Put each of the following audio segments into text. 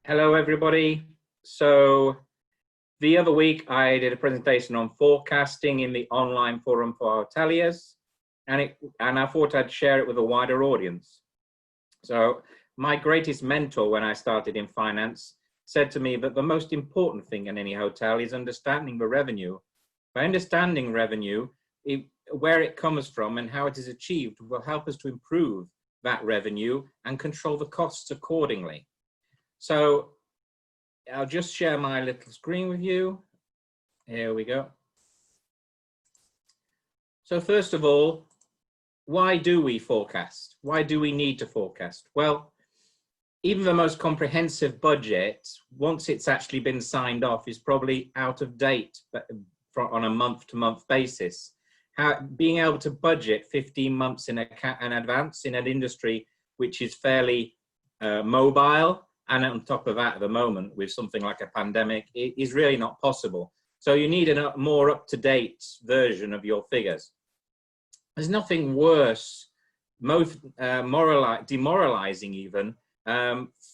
Hello, everybody. So the other week, I did a presentation on forecasting in the online forum for hoteliers, and I thought I'd share it with a wider audience. So my greatest mentor when I started in finance said to me that the most important thing in any hotel is understanding the revenue. By understanding revenue, where it comes from and how it is achieved will help us to improve that revenue and control the costs accordingly. So I'll just share my little screen with you. Here we go. So first of all, why do we forecast? Why do we need to forecast? Well, even the most comprehensive budget, once it's actually been signed off, is probably out of date on a month-to-month basis. Being able to budget 15 months in advance in an industry which is fairly mobile, and on top of that, at the moment, with something like a pandemic, it is really not possible. So you need a more up-to-date version of your figures. There's nothing worse, most demoralizing even,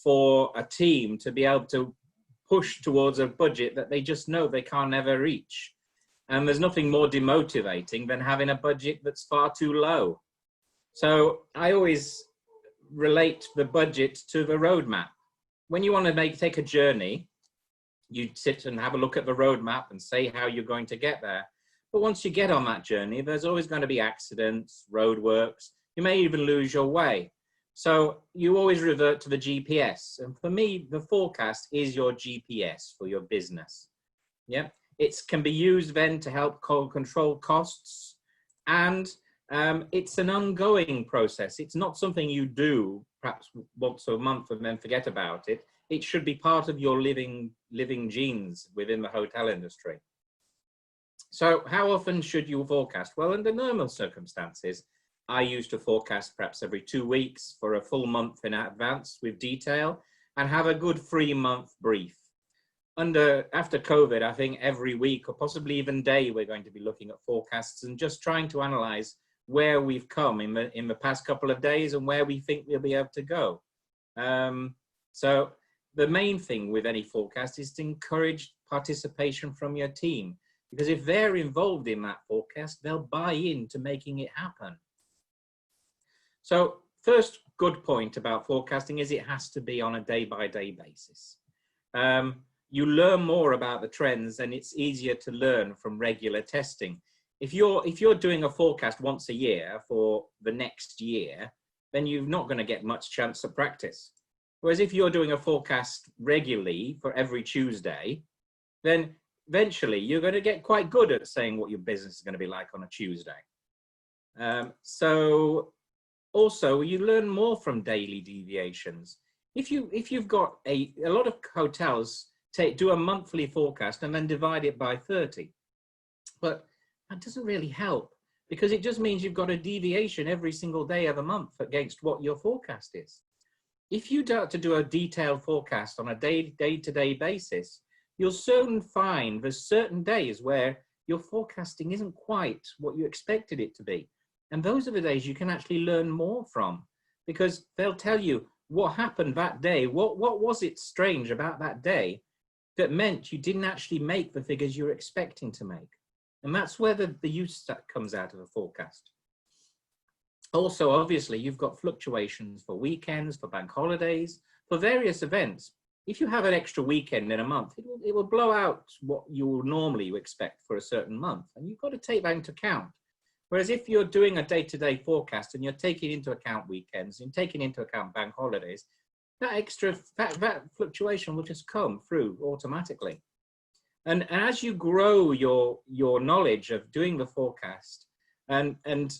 for a team to be able to push towards a budget that they just know they can't ever reach. And there's nothing more demotivating than having a budget that's far too low. So I always relate the budget to the roadmap. When you want to take a journey, you sit and have a look at the roadmap and say how you're going to get there. But once you get on that journey, there's always going to be accidents, roadworks. You may even lose your way. So you always revert to the GPS. And for me, the forecast is your GPS for your business. Yeah, it can be used then to help control costs. And it's an ongoing process. It's not something you do perhaps once a month and then forget about it. It should be part of your living genes within the hotel industry. So how often should you forecast? Well, under normal circumstances, I used to forecast perhaps every 2 weeks for a full month in advance with detail and have a good 3-month brief. After COVID, I think every week or possibly even day, we're going to be looking at forecasts and just trying to analyze where we've come in the past couple of days and where we think we'll be able to go. So the main thing with any forecast is to encourage participation from your team, because if they're involved in that forecast, they'll buy into making it happen. So first good point about forecasting is it has to be on a day-by-day basis. You learn more about the trends and it's easier to learn from regular testing. If you're doing a forecast once a year for the next year, then you're not going to get much chance of practice. Whereas if you're doing a forecast regularly for every Tuesday, then eventually you're going to get quite good at saying what your business is going to be like on a Tuesday. So also you learn more from daily deviations. If you've got a lot of hotels do a monthly forecast and then divide it by 30, but that doesn't really help, because it just means you've got a deviation every single day of a month against what your forecast is. If you start to do a detailed forecast on a day-to-day basis, you'll soon find there's certain days where your forecasting isn't quite what you expected it to be. And those are the days you can actually learn more from, because they'll tell you what happened that day. What was it strange about that day that meant you didn't actually make the figures you were expecting to make? And that's where the use that comes out of a forecast. Also, obviously, you've got fluctuations for weekends, for bank holidays, for various events. If you have an extra weekend in a month, it will blow out what you will normally expect for a certain month. And you've got to take that into account. Whereas if you're doing a day-to-day forecast and you're taking into account weekends and taking into account bank holidays, that fluctuation will just come through automatically. And as you grow your knowledge of doing the forecast, and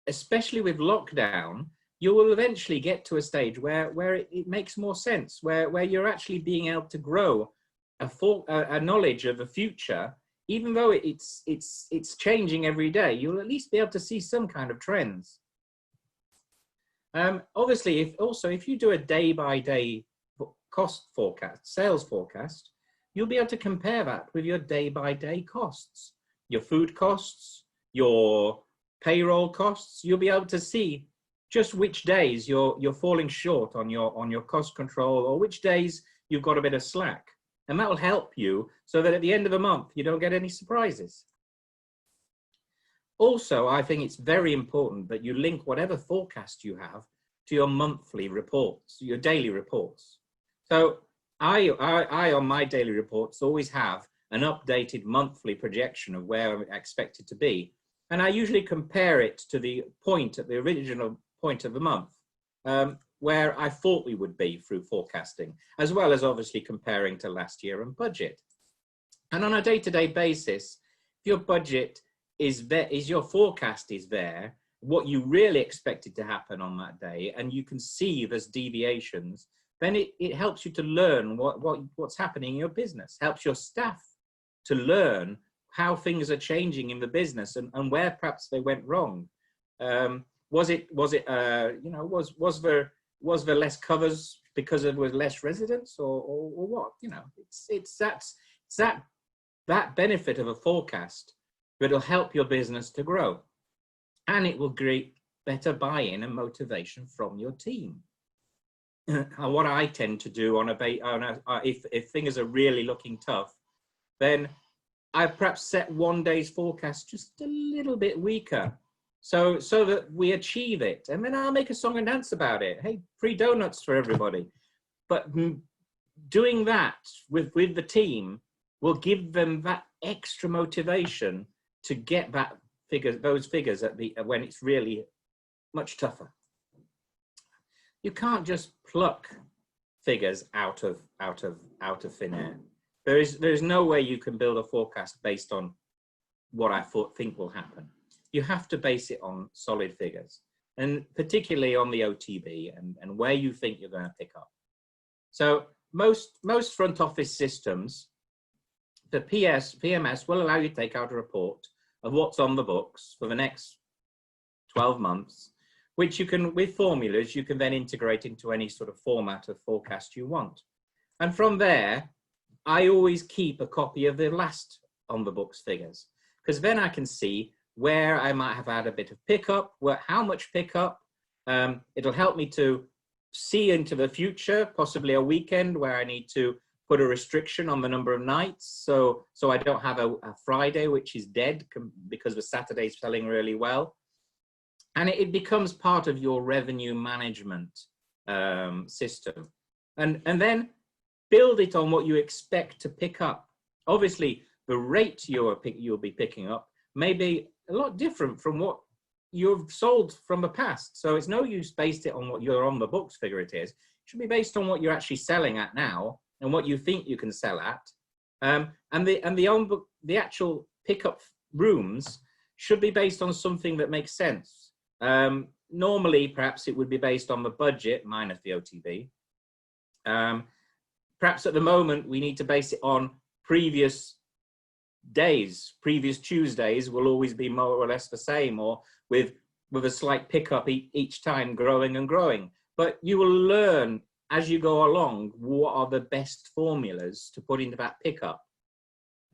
especially with lockdown, you will eventually get to a stage where it makes more sense, where you're actually being able to grow a knowledge of the future, even though it's changing every day. You'll at least be able to see some kind of trends. Obviously, if you do a day-by-day cost forecast, sales forecast, you'll be able to compare that with your day-by-day costs, your food costs, your payroll costs. You'll be able to see just which days you're falling short on your cost control, or which days you've got a bit of slack. And that will help you so that at the end of the month, you don't get any surprises. Also, I think it's very important that you link whatever forecast you have to your monthly reports, your daily reports. So I on my daily reports always have an updated monthly projection of where I'm expected to be. And I usually compare it to the point at the original point of the month, where I thought we would be through forecasting, as well as obviously comparing to last year and budget. And on a day-to-day basis, if your budget is there, your forecast is there, what you really expected to happen on that day, and you can see there's deviations, then it helps you to learn what's happening in your business, helps your staff to learn how things are changing in the business and where perhaps they went wrong. Was there less covers because there was less residents, or what? You know, it's that benefit of a forecast that'll help your business to grow, and it will create better buy-in and motivation from your team. And what I tend to do if things are really looking tough, then I perhaps set one day's forecast just a little bit weaker, so that we achieve it, and then I'll make a song and dance about it. Hey, free donuts for everybody. But doing that with the team will give them that extra motivation to get those figures when it's really much tougher. You can't just pluck figures out of thin air. There's no way you can build a forecast based on what I think will happen. You have to base it on solid figures, and particularly on the OTB and where you think you're going to pick up. So most front office systems, the PMS will allow you to take out a report of what's on the books for the next 12 months, which you can, with formulas, you can then integrate into any sort of format of forecast you want. And from there, I always keep a copy of the last on the books figures, because then I can see where I might have had a bit of pickup, how much pickup. It'll help me to see into the future, possibly a weekend where I need to put a restriction on the number of nights, so I don't have a Friday which is dead because the Saturday's selling really well. And it becomes part of your revenue management system. And then build it on what you expect to pick up. Obviously, the rate you'll be picking up may be a lot different from what you've sold from the past. So it's no use based it on what your on the books figure it is. It should be based on what you're actually selling at now and what you think you can sell at. And the actual pickup rooms should be based on something that makes sense. Normally, perhaps it would be based on the budget minus the OTB. Perhaps at the moment, we need to base it on previous days. Previous Tuesdays will always be more or less the same, or with a slight pickup each time, growing and growing. But you will learn as you go along what are the best formulas to put into that pickup.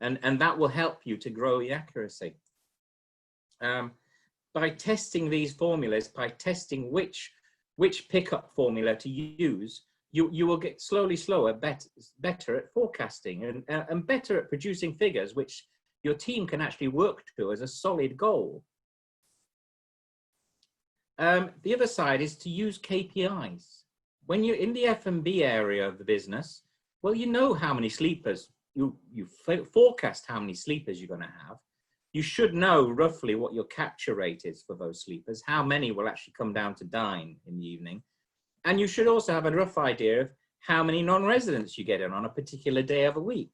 And that will help you to grow the accuracy. By testing these formulas, by testing which pickup formula to use, you will get slower, better at forecasting and better at producing figures which your team can actually work to as a solid goal. The other side is to use KPIs. When you're in the F&B area of the business, well, you know how many sleepers, you forecast how many sleepers you're going to have. You should know roughly what your capture rate is for those sleepers, how many will actually come down to dine in the evening. And you should also have a rough idea of how many non-residents you get in on a particular day of a week.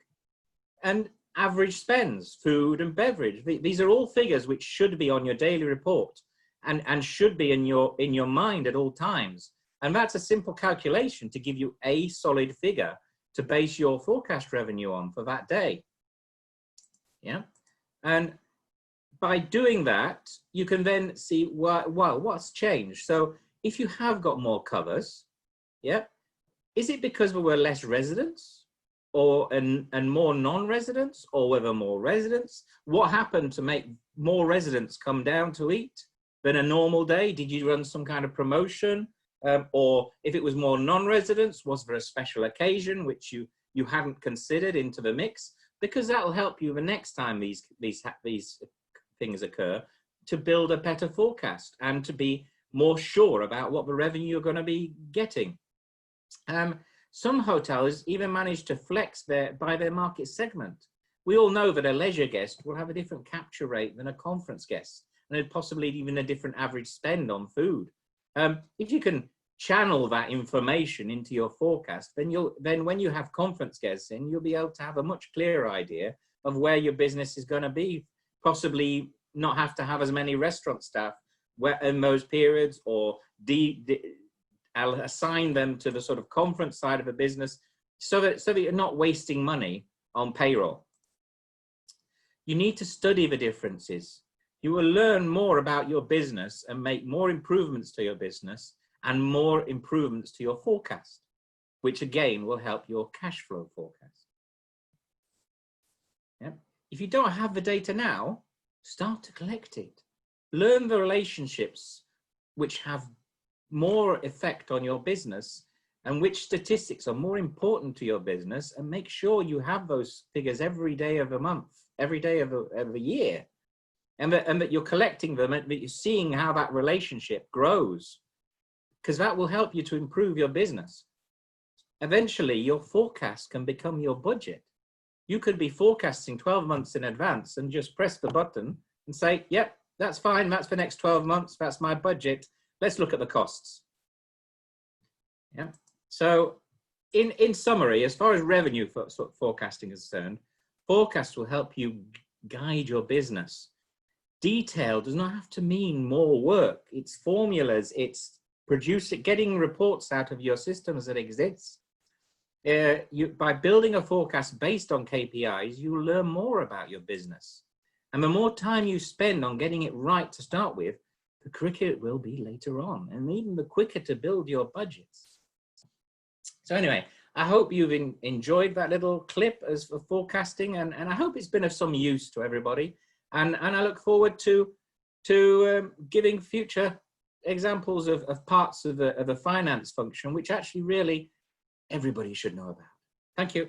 And average spends, food and beverage. These are all figures which should be on your daily report and should be in your mind at all times. And that's a simple calculation to give you a solid figure to base your forecast revenue on for that day. Yeah. And by doing that, you can then see, well, what's changed? So if you have got more covers, yeah, is it because there were less residents and more non-residents, or were there more residents? What happened to make more residents come down to eat than a normal day? Did you run some kind of promotion? or if it was more non-residents, was there a special occasion which you hadn't considered into the mix? Because that will help you the next time these things occur to build a better forecast and to be more sure about what the revenue you're going to be getting. Some hotels even manage to flex by their market segment. We all know that a leisure guest will have a different capture rate than a conference guest, and possibly even a different average spend on food. If you can channel that information into your forecast, then when you have conference guests in, you'll be able to have a much clearer idea of where your business is going to be, possibly not have to have as many restaurant staff in those periods, or I'll assign them to the sort of conference side of a business so that you're not wasting money on payroll. You need to study the differences. You will learn more about your business and make more improvements to your business and more improvements to your forecast, which again will help your cash flow forecast. Yeah. If you don't have the data now, start to collect it. Learn the relationships which have more effect on your business and which statistics are more important to your business, and make sure you have those figures every day of the month, every day of the year, and that you're collecting them and that you're seeing how that relationship grows, because that will help you to improve your business. Eventually, your forecast can become your budget. You could be forecasting 12 months in advance and just press the button and say, yep, that's fine, that's the next 12 months, that's my budget. Let's look at the costs. Yeah. So in summary, as far as revenue forecasting is concerned, forecast will help you guide your business. Detail does not have to mean more work. It's formulas, it's getting reports out of your systems that exist. By building a forecast based on KPIs, you will learn more about your business. And the more time you spend on getting it right to start with, the quicker it will be later on, and even the quicker to build your budgets. So anyway, I hope you've enjoyed that little clip as for forecasting, and I hope it's been of some use to everybody. And I look forward to giving future examples of parts of the finance function, which actually really everybody should know about. Thank you.